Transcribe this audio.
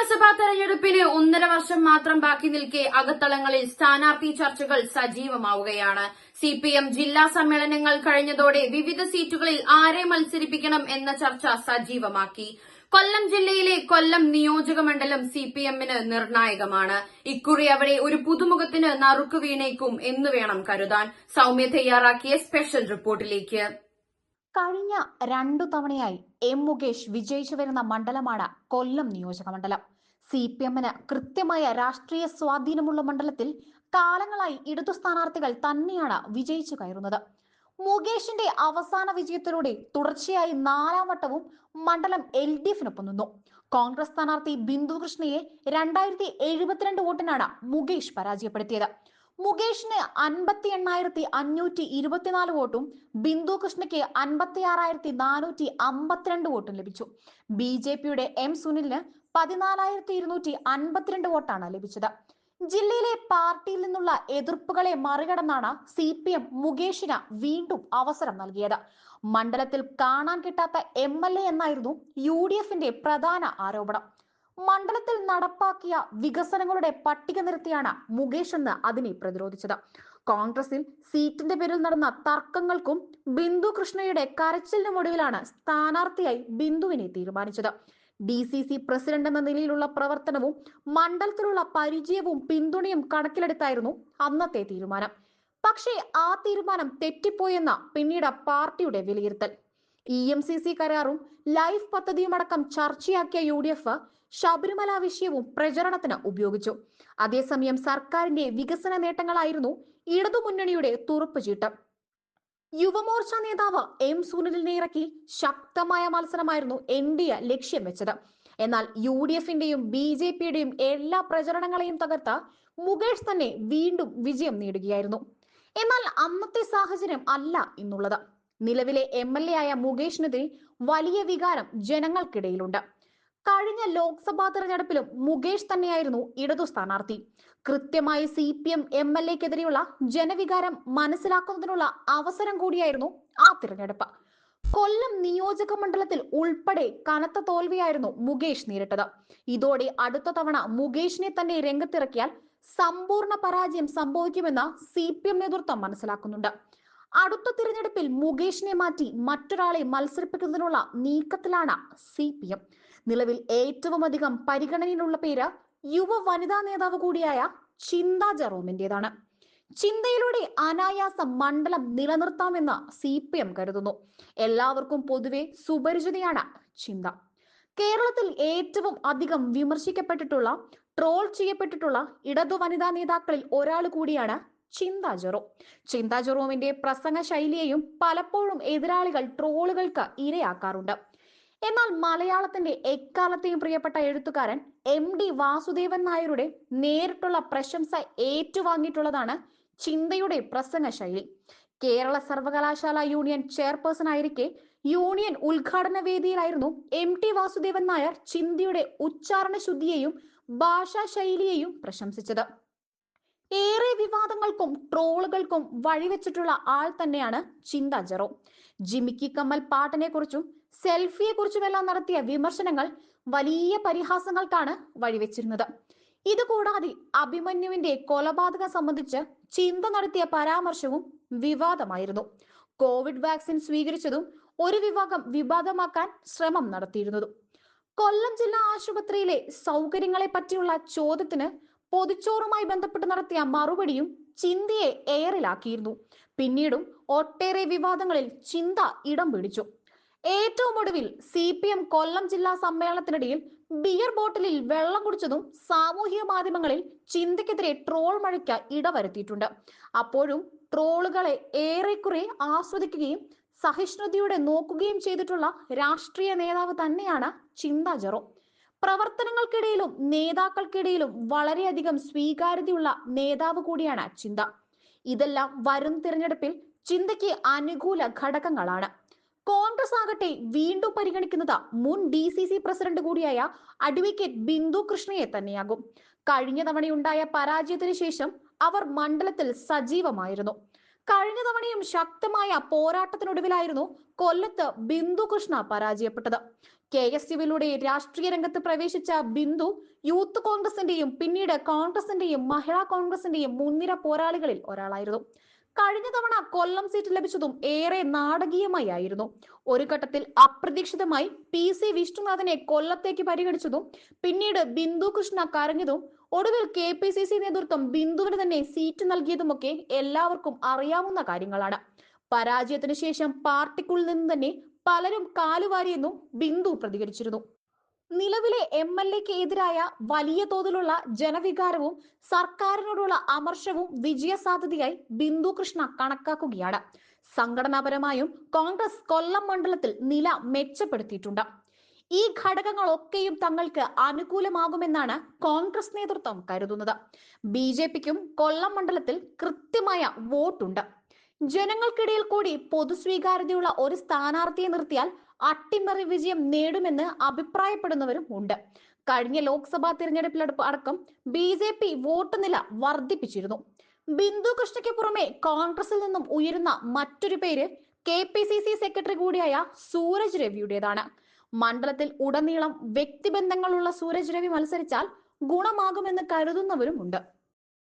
നിയമസഭാ തെരഞ്ഞെടുപ്പിന് 1.5 വർഷം മാത്രം ബാക്കി നിൽക്കെ അകത്തളങ്ങളിൽ സ്ഥാനാർത്ഥി ചർച്ചകൾ സജീവമാവുകയാണ്. സിപിഎം ജില്ലാ സമ്മേളനങ്ങൾ കഴിഞ്ഞതോടെ വിവിധ സീറ്റുകളിൽ ആരെ മത്സരിപ്പിക്കണം എന്ന ചർച്ച സജീവമാക്കി. കൊല്ലം ജില്ലയിലെ കൊല്ലം നിയോജക മണ്ഡലം സിപിഎമ്മിന് നിർണായകമാണ്. ഇക്കുറി അവിടെ ഒരു പുതുമുഖത്തിന് നറുക്ക് വീണേക്കും എന്ന് വേണം കരുതാൻ. സൌമ്യ തയ്യാറാക്കിയ സ്പെഷ്യൽ റിപ്പോർട്ടിലേക്ക്. കഴിഞ്ഞ 2 തവണയായി മുകേഷ് വിജയിച്ചു വരുന്ന മണ്ഡലമാണ് കൊല്ലം നിയോജക മണ്ഡലം. സിപിഎമ്മിന് കൃത്യമായ രാഷ്ട്രീയ സ്വാധീനമുള്ള മണ്ഡലത്തിൽ കാലങ്ങളായി ഇടതു സ്ഥാനാർത്ഥികൾ തന്നെയാണ് വിജയിച്ചു കയറുന്നത്. മുകേഷിന്റെ അവസാന വിജയത്തിലൂടെ തുടർച്ചയായി 4ാം വട്ടവും മണ്ഡലം LDFിനൊപ്പം നിന്നു. കോൺഗ്രസ് സ്ഥാനാർത്ഥി ബിന്ദു കൃഷ്ണയെ 2072 വോട്ടിനാണ് മുകേഷ് പരാജയപ്പെടുത്തിയത്. മുകേഷിന് 58,524 വോട്ടും ബിന്ദു കൃഷ്ണയ്ക്ക് 56,452 വോട്ടും ലഭിച്ചു. BJPയുടെ സുനിലിന് 14,252 വോട്ടാണ് ലഭിച്ചത്. ജില്ലയിലെ പാർട്ടിയിൽ നിന്നുള്ള എതിർപ്പുകളെ മറികടന്നാണ് CPM മുകേഷിന് വീണ്ടും അവസരം നൽകിയത്. മണ്ഡലത്തിൽ കാണാൻ കിട്ടാത്ത MLA എന്നായിരുന്നു UDFന്റെ പ്രധാന ആരോപണം. മണ്ഡലത്തിൽ നടപ്പാക്കിയ വികസനങ്ങളുടെ പട്ടിക നിരത്തിയാണ് മുകേഷ് എന്ന് അതിനെ പ്രതിരോധിച്ചത്. കോൺഗ്രസിൽ സീറ്റിന്റെ പേരിൽ നടന്ന തർക്കങ്ങൾക്കും ബിന്ദു കൃഷ്ണയുടെ കരച്ചിലിനും ഒടുവിലാണ് സ്ഥാനാർത്ഥിയായി ബിന്ദുവിനെ തീരുമാനിച്ചത്. DCC പ്രസിഡന്റ് എന്ന നിലയിലുള്ള പ്രവർത്തനവും മണ്ഡലത്തിലുള്ള പരിചയവും പിന്തുണയും കണക്കിലെടുത്തായിരുന്നു അന്നത്തെ തീരുമാനം. പക്ഷേ ആ തീരുമാനം തെറ്റിപ്പോയെന്ന പിന്നീട് പാർട്ടിയുടെ വിലയിരുത്തൽ. EMCC കരാറും ലൈഫ് പദ്ധതിയുമടക്കം ചർച്ചയാക്കിയ UDF ശബരിമല വിഷയവും പ്രചരണത്തിന് ഉപയോഗിച്ചു. അതേസമയം സർക്കാരിന്റെ വികസന നേട്ടങ്ങളായിരുന്നു ഇടതുമുന്നണിയുടെ തുറുപ്പുചീട്ട്. യുവമോർച്ച നേതാവ് സുനിലിനെ ഇറക്കി ശക്തമായ മത്സരമായിരുന്നു NDA ലക്ഷ്യം വെച്ചത്. എന്നാൽ UDFന്റെയും BJPയുടെയും എല്ലാ പ്രചരണങ്ങളെയും തകർത്ത മുകേഷ് തന്നെ വീണ്ടും വിജയം നേടുകയായിരുന്നു. എന്നാൽ അന്നത്തെ സാഹചര്യം അല്ല ഇന്നുള്ളത്. നിലവിലെ MLA ആയ മുകേഷിനെതിരെ വലിയ വികാരം ജനങ്ങൾക്കിടയിലുണ്ട്. കഴിഞ്ഞ ലോക്സഭാ തെരഞ്ഞെടുപ്പിലും മുകേഷ് തന്നെയായിരുന്നു ഇടതു സ്ഥാനാർത്ഥി. കൃത്യമായി CPM MLAക്കെതിരെയുള്ള ജനവികാരം മനസ്സിലാക്കുന്നതിനുള്ള അവസരം കൂടിയായിരുന്നു ആ തിരഞ്ഞെടുപ്പ്. കൊല്ലം നിയോജക മണ്ഡലത്തിൽ ഉൾപ്പെടെ കനത്ത തോൽവിയായിരുന്നു മുകേഷ് നേരിട്ടത്. ഇതോടെ അടുത്ത തവണ മുകേഷിനെ തന്നെ രംഗത്തിറക്കിയാൽ സമ്പൂർണ്ണ പരാജയം സംഭവിക്കുമെന്ന് CPM നേതൃത്വം മനസ്സിലാക്കുന്നുണ്ട്. അടുത്ത തിരഞ്ഞെടുപ്പിൽ മുകേഷിനെ മാറ്റി മറ്റൊരാളെ മത്സരിപ്പിക്കുന്നതിനുള്ള നീക്കത്തിലാണ് CPM. നിലവിൽ ഏറ്റവും അധികം പരിഗണനയിലുള്ള പേര് യുവ വനിതാ നേതാവ് കൂടിയായ ചിന്ത ജെറോമിന്റേതാണ്. ചിന്തയിലൂടെ അനായാസം മണ്ഡലം നിലനിർത്താമെന്ന് CPM കരുതുന്നു. എല്ലാവർക്കും പൊതുവെ സുപരിചിതയാണ് ചിന്ത. കേരളത്തിൽ ഏറ്റവും അധികം വിമർശിക്കപ്പെട്ടിട്ടുള്ള, ട്രോൾ ചെയ്യപ്പെട്ടിട്ടുള്ള ഇടതു വനിതാ നേതാക്കളിൽ ഒരാൾ കൂടിയാണ് ചിന്ത ജെറോം. ചിന്ത ജെറോമിന്റെ പ്രസംഗ ശൈലിയെയും പലപ്പോഴും എതിരാളികൾ ട്രോളുകൾക്ക് ഇരയാക്കാറുണ്ട്. എന്നാൽ മലയാളത്തിന്റെ എക്കാലത്തെയും പ്രിയപ്പെട്ട എഴുത്തുകാരൻ MD വാസുദേവൻ നായരുടെ നേരിട്ടുള്ള പ്രശംസ ഏറ്റുവാങ്ങിയിട്ടുള്ളതാണ് ചിന്തയുടെ പ്രസംഗ ശൈലി. കേരള സർവകലാശാല യൂണിയൻ ചെയർപേഴ്സൺ ആയിരിക്കെ യൂണിയൻ ഉദ്ഘാടന വേദിയിലായിരുന്നു MT വാസുദേവൻ നായർ ചിന്തയുടെ ഉച്ചാരണ ശുദ്ധിയെയും ഭാഷാ ശൈലിയെയും പ്രശംസിച്ചത്. ഏറെ വിവാദങ്ങൾക്കും ട്രോളുകൾക്കും വഴിവെച്ചിട്ടുള്ള ആൾ തന്നെയാണ് ചിന്ത ജെറോം. ജിമിക്കി കമ്മൽ പാട്ടിനെ കുറിച്ചും സെൽഫിയെ കുറിച്ചുമെല്ലാം നടത്തിയ വിമർശനങ്ങൾ വലിയ പരിഹാസങ്ങൾക്കാണ് വഴിവെച്ചിരുന്നത്. ഇതുകൂടാതെ അഭിമന്യുവിന്റെ കൊലപാതകം സംബന്ധിച്ച് ചിന്ത നടത്തിയ പരാമർശവും വിവാദമായിരുന്നു. കോവിഡ് വാക്സിൻ സ്വീകരിച്ചതും ഒരു വിഭാഗം വിവാദമാക്കാൻ ശ്രമം നടത്തിയിരുന്നതും. കൊല്ലം ജില്ലാ ആശുപത്രിയിലെ സൗകര്യങ്ങളെ പറ്റിയുള്ള ചോദ്യത്തിന് പൊതിച്ചോറുമായി ബന്ധപ്പെട്ട് നടത്തിയ മറുപടിയും ചിന്തയെ എയറിലാക്കിയിരുന്നു. പിന്നീടും ഒട്ടേറെ വിവാദങ്ങളിൽ ചിന്ത ഇടം പിടിച്ചു. ഏറ്റവും ഒടുവിൽ CPM കൊല്ലം ജില്ലാ സമ്മേളനത്തിനിടയിൽ ബിയർ ബോട്ടിലിൽ വെള്ളം കുടിച്ചതും സാമൂഹിക മാധ്യമങ്ങളിൽ ചിന്തയ്ക്കെതിരെ ട്രോൾ മഴയ്ക്ക് ഇടവരുത്തിയിട്ടുണ്ട്. അപ്പോഴും ട്രോളുകളെ ഏറെക്കുറെ ആസ്വദിക്കുകയും സഹിഷ്ണുതയോടെ നോക്കുകയും ചെയ്തിട്ടുള്ള രാഷ്ട്രീയ നേതാവ് തന്നെയാണ് ചിന്ത ജെറോം. പ്രവർത്തനങ്ങൾക്കിടയിലും നേതാക്കൾക്കിടയിലും വളരെയധികം സ്വീകാര്യതയുള്ള നേതാവ് കൂടിയാണ് ചിന്ത. ഇതെല്ലാം വരും തിരഞ്ഞെടുപ്പിൽ ചിന്തയ്ക്ക് അനുകൂല ഘടകങ്ങളാണ്. കോൺഗ്രസ് ആകട്ടെ വീണ്ടും പരിഗണിക്കുന്നത് മുൻ DCC പ്രസിഡന്റ് കൂടിയായ അഡ്വക്കേറ്റ് ബിന്ദു കൃഷ്ണയെ തന്നെയാകും. കഴിഞ്ഞ തവണയുണ്ടായ പരാജയത്തിന് ശേഷം അവർ മണ്ഡലത്തിൽ സജീവമായിരുന്നു. കഴിഞ്ഞ തവണയും ശക്തമായ പോരാട്ടത്തിനൊടുവിലായിരുന്നു കൊല്ലത്ത് ബിന്ദു കൃഷ്ണ പരാജയപ്പെട്ടത്. KSUവിലൂടെ രാഷ്ട്രീയ രംഗത്ത് പ്രവേശിച്ച ബിന്ദു യൂത്ത് കോൺഗ്രസിന്റെയും പിന്നീട് കോൺഗ്രസിന്റെയും മഹിളാ കോൺഗ്രസിന്റെയും മുൻനിര പോരാളികളിൽ ഒരാളായിരുന്നു. കഴിഞ്ഞ തവണ കൊല്ലം സീറ്റ് ലഭിച്ചതും ഏറെ നാടകീയമായി ആയിരുന്നു. ഒരു ഘട്ടത്തിൽ അപ്രതീക്ഷിതമായി PC വിഷ്ണുനാഥിനെ കൊല്ലത്തേക്ക് പരിഗണിച്ചതും പിന്നീട് ബിന്ദു കൃഷ്ണ കരഞ്ഞതും ഒടുവിൽ KPCC നേതൃത്വം ബിന്ദുവിന് തന്നെ സീറ്റ് നൽകിയതുമൊക്കെ എല്ലാവർക്കും അറിയാവുന്ന കാര്യങ്ങളാണ്. പരാജയത്തിനു ശേഷം പാർട്ടിക്കുള്ളിൽ നിന്ന് തന്നെ പലരും കാലുവാരിയെന്നും ബിന്ദു പ്രതികരിച്ചിരുന്നു. നിലവിലെ MLAക്ക് എതിരായ വലിയ തോതിലുള്ള ജനവികാരവും സർക്കാരിനോടുള്ള അമർഷവും വിജയസാധ്യതയായി ബിന്ദു കൃഷ്ണ കണക്കാക്കുകയാണ്. സംഘടനാപരമായും കോൺഗ്രസ് കൊല്ലം മണ്ഡലത്തിൽ നില മെച്ചപ്പെടുത്തിയിട്ടുണ്ട്. ഈ ഘടകങ്ങളൊക്കെയും തങ്ങൾക്ക് അനുകൂലമാകുമെന്നാണ് കോൺഗ്രസ് നേതൃത്വം കരുതുന്നത്. BJPക്കും കൊല്ലം മണ്ഡലത്തിൽ കൃത്യമായ വോട്ടുണ്ട്. ജനങ്ങൾക്കിടയിൽ കൂടി പൊതുസ്വീകാര്യതയുള്ള ഒരു സ്ഥാനാർത്ഥിയെ നിർത്തിയാൽ അട്ടിമറി വിജയം നേടുമെന്ന് അഭിപ്രായപ്പെടുന്നവരും ഉണ്ട്. കഴിഞ്ഞ ലോക്സഭാ തിരഞ്ഞെടുപ്പിൽ അടക്കം BJP വോട്ട് നില വർദ്ധിപ്പിച്ചിരുന്നു. ബിന്ദു കൃഷ്ണയ്ക്ക് പുറമെ കോൺഗ്രസിൽ നിന്നും ഉയരുന്ന മറ്റൊരു പേര് KPCC സെക്രട്ടറി കൂടിയായ സൂരജ് രവിയുടേതാണ്. മണ്ഡലത്തിൽ ഉടനീളം വ്യക്തിബന്ധങ്ങളുള്ള സൂരജ് രവി മത്സരിച്ചാൽ ഗുണമാകുമെന്ന് കരുതുന്നവരും ഉണ്ട്.